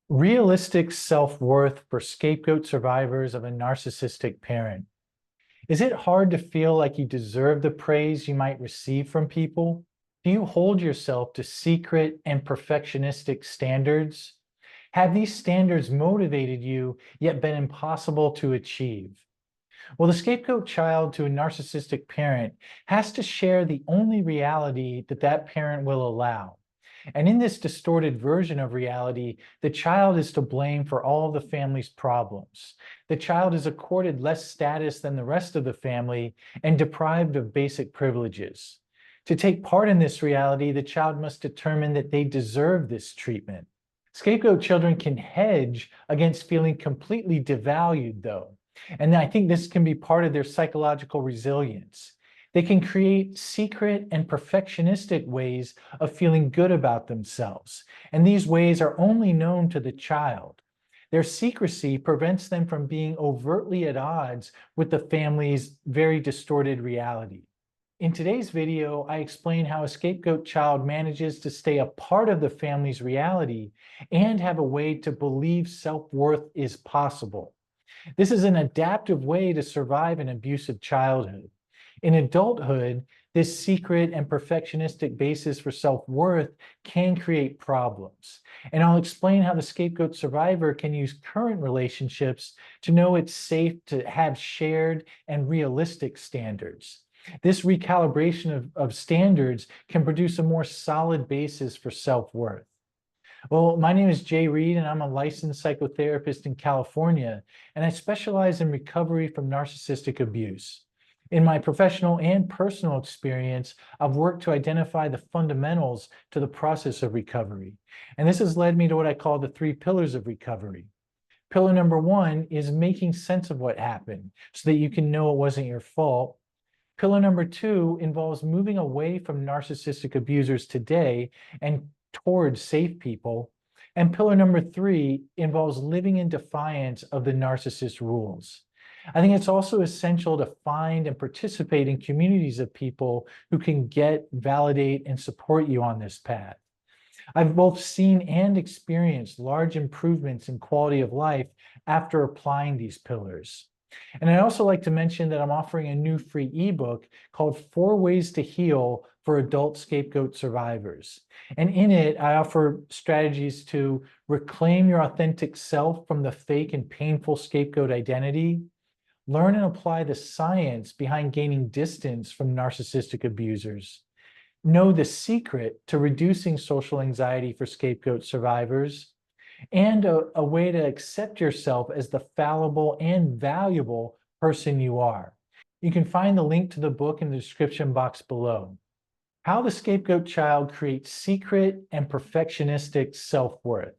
Realistic self-worth for scapegoat survivors of a narcissistic parent. Is it hard to feel like you deserve the praise you might receive from people? Do you hold yourself to secret and perfectionistic standards? Have these standards motivated you, yet been impossible to achieve? Well, the scapegoat child to a narcissistic parent has to share the only reality that that parent will allow. And in this distorted version of reality, the child is to blame for all of the family's problems. The child is accorded less status than the rest of the family and deprived of basic privileges. To take part in this reality, the child must determine that they deserve this treatment. Scapegoat children can hedge against feeling completely devalued, though. And I think this can be part of their psychological resilience. They can create secret and perfectionistic ways of feeling good about themselves, and these ways are only known to the child. Their secrecy prevents them from being overtly at odds with the family's very distorted reality. In today's video, I explain how a scapegoat child manages to stay a part of the family's reality and have a way to believe self-worth is possible. This is an adaptive way to survive an abusive childhood. In adulthood, this secret and perfectionistic basis for self-worth can create problems. And I'll explain how the scapegoat survivor can use current relationships to know it's safe to have shared and realistic standards. This recalibration of standards can produce a more solid basis for self-worth. Well, my name is Jay Reed, and I'm a licensed psychotherapist in California, and I specialize in recovery from narcissistic abuse. In my professional and personal experience, I've worked to identify the fundamentals to the process of recovery. And this has led me to what I call the 3 pillars of recovery. Pillar number 1 is making sense of what happened so that you can know it wasn't your fault. Pillar number 2 involves moving away from narcissistic abusers today and towards safe people. And pillar number 3 involves living in defiance of the narcissist rules. I think it's also essential to find and participate in communities of people who can get, validate, and support you on this path. I've both seen and experienced large improvements in quality of life after applying these pillars. And I'd also like to mention that I'm offering a new free ebook called 4 Ways to Heal for Adult Scapegoat Survivors. And in it, I offer strategies to reclaim your authentic self from the fake and painful scapegoat identity, learn and apply the science behind gaining distance from narcissistic abusers, know the secret to reducing social anxiety for scapegoat survivors, and a way to accept yourself as the fallible and valuable person you are. You can find the link to the book in the description box below. How the Scapegoat Child Creates Secret and Perfectionistic Self-Worth.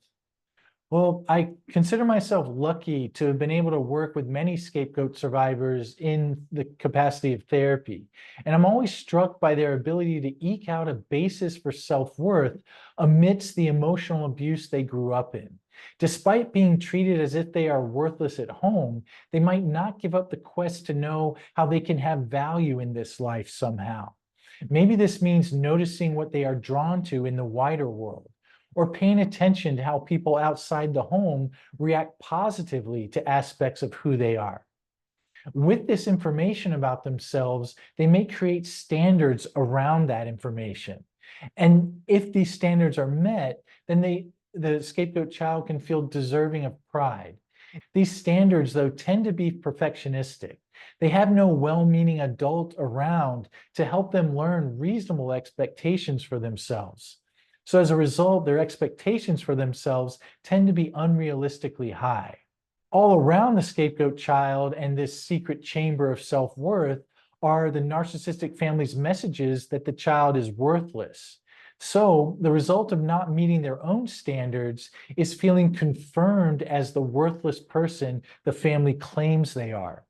Well, I consider myself lucky to have been able to work with many scapegoat survivors in the capacity of therapy. And I'm always struck by their ability to eke out a basis for self-worth amidst the emotional abuse they grew up in. Despite being treated as if they are worthless at home, they might not give up the quest to know how they can have value in this life somehow. Maybe this means noticing what they are drawn to in the wider world, or paying attention to how people outside the home react positively to aspects of who they are. With this information about themselves, they may create standards around that information. And if these standards are met, then the scapegoat child can feel deserving of pride. These standards, though, tend to be perfectionistic. They have no well-meaning adult around to help them learn reasonable expectations for themselves. So as a result, their expectations for themselves tend to be unrealistically high. All around the scapegoat child and this secret chamber of self-worth are the narcissistic family's messages that the child is worthless. So the result of not meeting their own standards is feeling confirmed as the worthless person the family claims they are.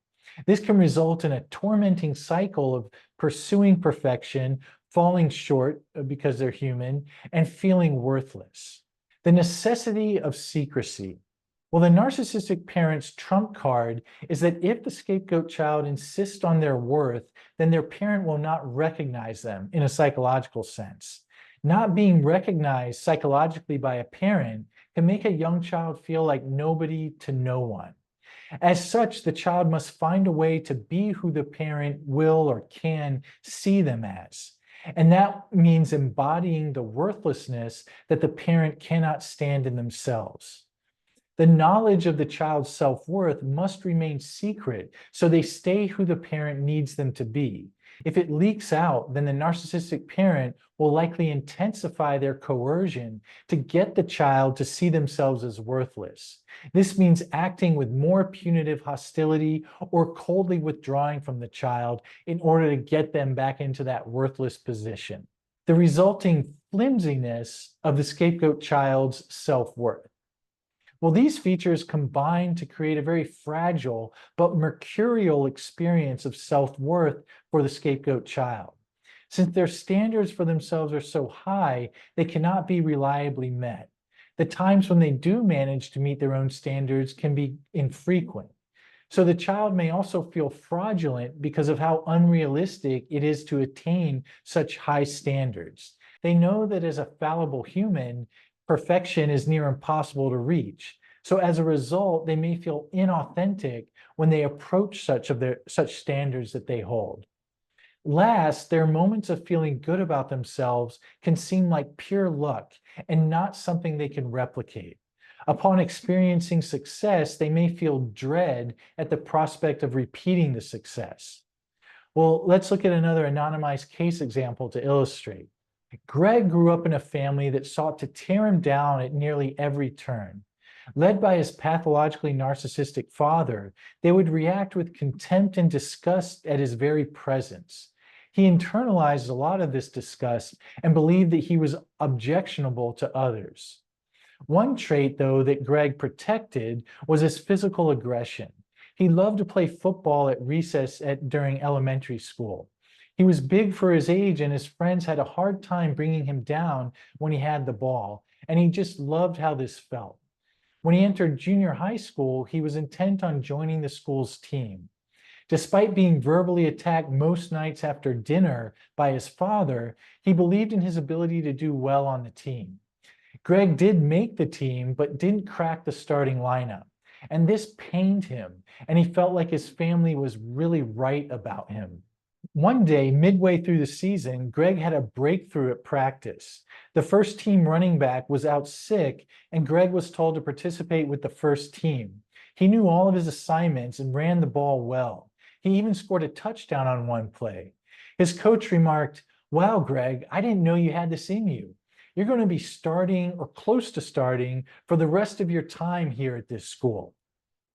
This can result in a tormenting cycle of pursuing perfection, falling short because they're human, and feeling worthless. The necessity of secrecy. Well, the narcissistic parent's trump card is that if the scapegoat child insists on their worth, then their parent will not recognize them in a psychological sense. Not being recognized psychologically by a parent can make a young child feel like nobody to no one. As such, the child must find a way to be who the parent will or can see them as. And that means embodying the worthlessness that the parent cannot stand in themselves. The knowledge of the child's self-worth must remain secret so they stay who the parent needs them to be. If it leaks out, then the narcissistic parent will likely intensify their coercion to get the child to see themselves as worthless. This means acting with more punitive hostility or coldly withdrawing from the child in order to get them back into that worthless position. The resulting flimsiness of the scapegoat child's self-worth. Well, these features combine to create a very fragile but mercurial experience of self-worth for the scapegoat child. Since their standards for themselves are so high, they cannot be reliably met. The times when they do manage to meet their own standards can be infrequent. So the child may also feel fraudulent because of how unrealistic it is to attain such high standards. They know that as a fallible human, perfection is near impossible to reach. So as a result, they may feel inauthentic when they approach such standards that they hold. Last, their moments of feeling good about themselves can seem like pure luck and not something they can replicate. Upon experiencing success, they may feel dread at the prospect of repeating the success. Well, let's look at another anonymized case example to illustrate. Greg grew up in a family that sought to tear him down at nearly every turn. Led by his pathologically narcissistic father, they would react with contempt and disgust at his very presence. He internalized a lot of this disgust and believed that he was objectionable to others. One trait, though, that Greg protected was his physical aggression. He loved to play football at recess during elementary school. He was big for his age, and his friends had a hard time bringing him down when he had the ball, and he just loved how this felt. When he entered junior high school, he was intent on joining the school's team. Despite being verbally attacked most nights after dinner by his father, he believed in his ability to do well on the team. Greg did make the team, but didn't crack the starting lineup. And this pained him, and he felt like his family was really right about him. One day, midway through the season, Greg had a breakthrough at practice. The first team running back was out sick, and Greg was told to participate with the first team. He knew all of his assignments and ran the ball well. He even scored a touchdown on one play. His coach remarked, "Wow, Greg, I didn't know you had this in you. You're going to be starting or close to starting for the rest of your time here at this school."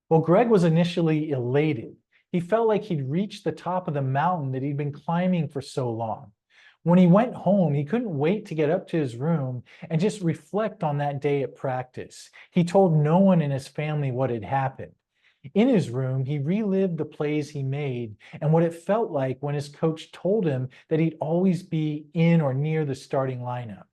Well, Greg was initially elated. He felt like he'd reached the top of the mountain that he'd been climbing for so long. When he went home, he couldn't wait to get up to his room and just reflect on that day at practice. He told no one in his family what had happened. In his room, he relived the plays he made and what it felt like when his coach told him that he'd always be in or near the starting lineup.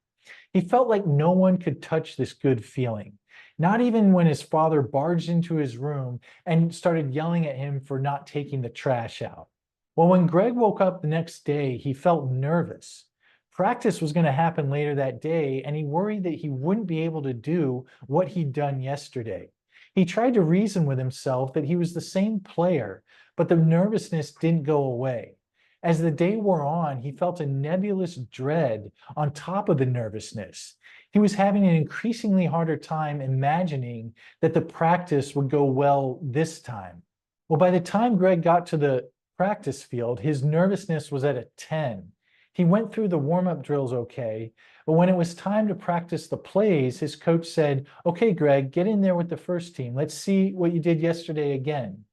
He felt like no one could touch this good feeling, not even when his father barged into his room and started yelling at him for not taking the trash out. Well, when Greg woke up the next day, he felt nervous. Practice was going to happen later that day, and he worried that he wouldn't be able to do what he'd done yesterday. He tried to reason with himself that he was the same player, but the nervousness didn't go away. As the day wore on, he felt a nebulous dread on top of the nervousness. He was having an increasingly harder time imagining that the practice would go well this time. Well, by the time Greg got to the practice field, his nervousness was at a 10. He went through the warm-up drills okay, but when it was time to practice the plays, his coach said, "Okay, Greg, get in there with the first team. Let's see what you did yesterday again."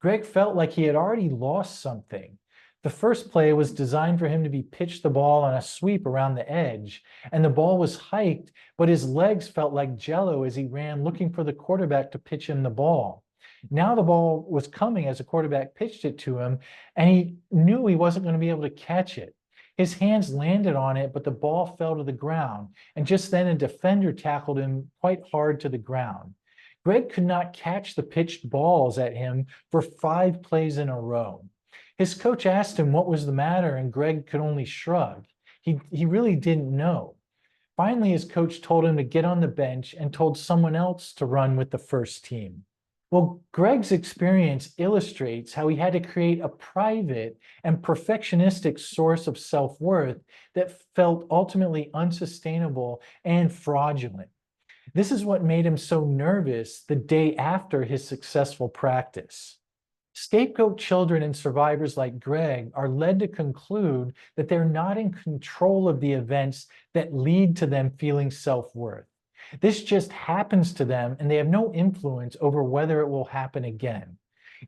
Greg felt like he had already lost something. The first play was designed for him to be pitched the ball on a sweep around the edge, and the ball was hiked, but his legs felt like jello as he ran looking for the quarterback to pitch him the ball. Now the ball was coming as the quarterback pitched it to him, and he knew he wasn't going to be able to catch it. His hands landed on it, but the ball fell to the ground, and just then a defender tackled him quite hard to the ground. Greg could not catch the pitched balls at him for 5 plays in a row. His coach asked him what was the matter, and Greg could only shrug. He really didn't know. Finally, his coach told him to get on the bench and told someone else to run with the first team. Well, Greg's experience illustrates how he had to create a private and perfectionistic source of self-worth that felt ultimately unsustainable and fraudulent. This is what made him so nervous the day after his successful practice. Scapegoat children and survivors like Greg are led to conclude that they're not in control of the events that lead to them feeling self-worth. This just happens to them and they have no influence over whether it will happen again.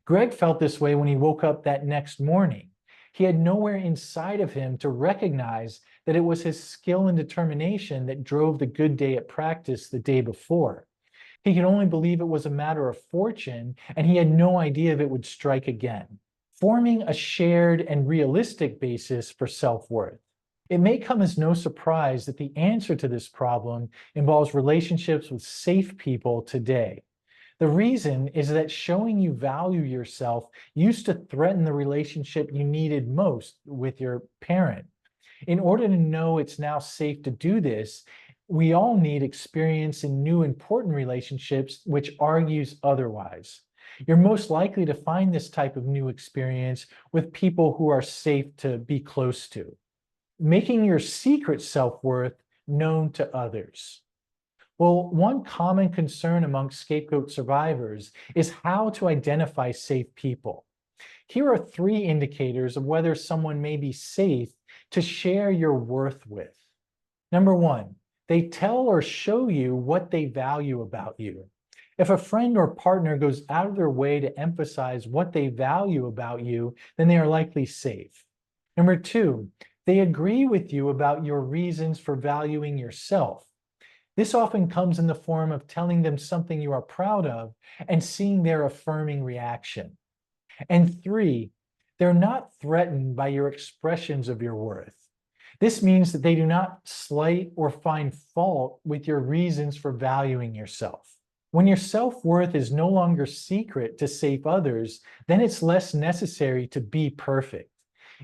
Greg felt this way when he woke up that next morning. He had nowhere inside of him to recognize that it was his skill and determination that drove the good day at practice the day before. He could only believe it was a matter of fortune, and he had no idea if it would strike again. Forming a shared and realistic basis for self-worth. It may come as no surprise that the answer to this problem involves relationships with safe people today. The reason is that showing you value yourself used to threaten the relationship you needed most with your parent. In order to know it's now safe to do this, we all need experience in new important relationships, which argues otherwise. You're most likely to find this type of new experience with people who are safe to be close to. Making your secret self-worth known to others. Well, one common concern among scapegoat survivors is how to identify safe people. Here are 3 indicators of whether someone may be safe to share your worth with. Number 1, they tell or show you what they value about you. If a friend or partner goes out of their way to emphasize what they value about you, then they are likely safe. Number 2, they agree with you about your reasons for valuing yourself. This often comes in the form of telling them something you are proud of and seeing their affirming reaction. And 3, they're not threatened by your expressions of your worth. This means that they do not slight or find fault with your reasons for valuing yourself. When your self-worth is no longer secret to safe others, then it's less necessary to be perfect.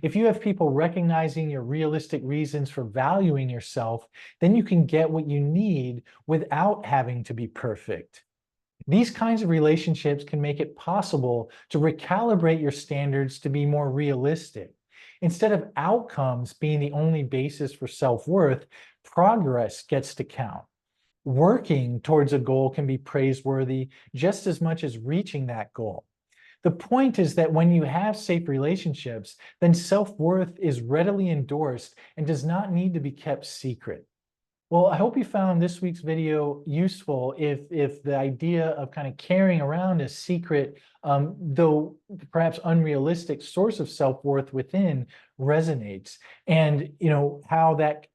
If you have people recognizing your realistic reasons for valuing yourself, then you can get what you need without having to be perfect. These kinds of relationships can make it possible to recalibrate your standards to be more realistic. Instead of outcomes being the only basis for self-worth, progress gets to count. Working towards a goal can be praiseworthy just as much as reaching that goal. The point is that when you have safe relationships, then self-worth is readily endorsed and does not need to be kept secret. Well, I hope you found this week's video useful if the idea of kind of carrying around a secret, though perhaps unrealistic source of self-worth within resonates, and how that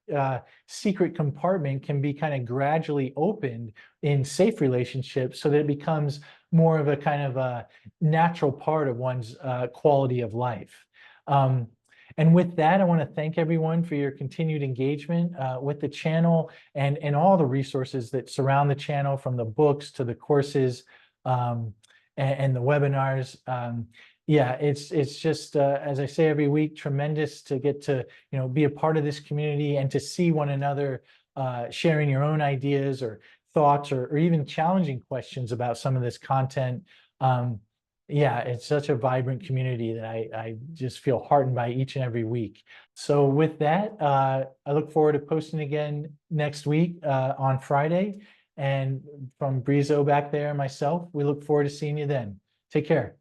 secret compartment can be kind of gradually opened in safe relationships so that it becomes more of a kind of a natural part of one's quality of life. And with that, I want to thank everyone for your continued engagement with the channel and all the resources that surround the channel, from the books to the courses and the webinars. Yeah, it's just, as I say every week, tremendous to get to be a part of this community and to see one another sharing your own ideas or thoughts or even challenging questions about some of this content. Yeah, it's such a vibrant community that I just feel heartened by each and every week. So with that, I look forward to posting again next week on Friday. And from Brizo back there, myself, we look forward to seeing you then. Take care.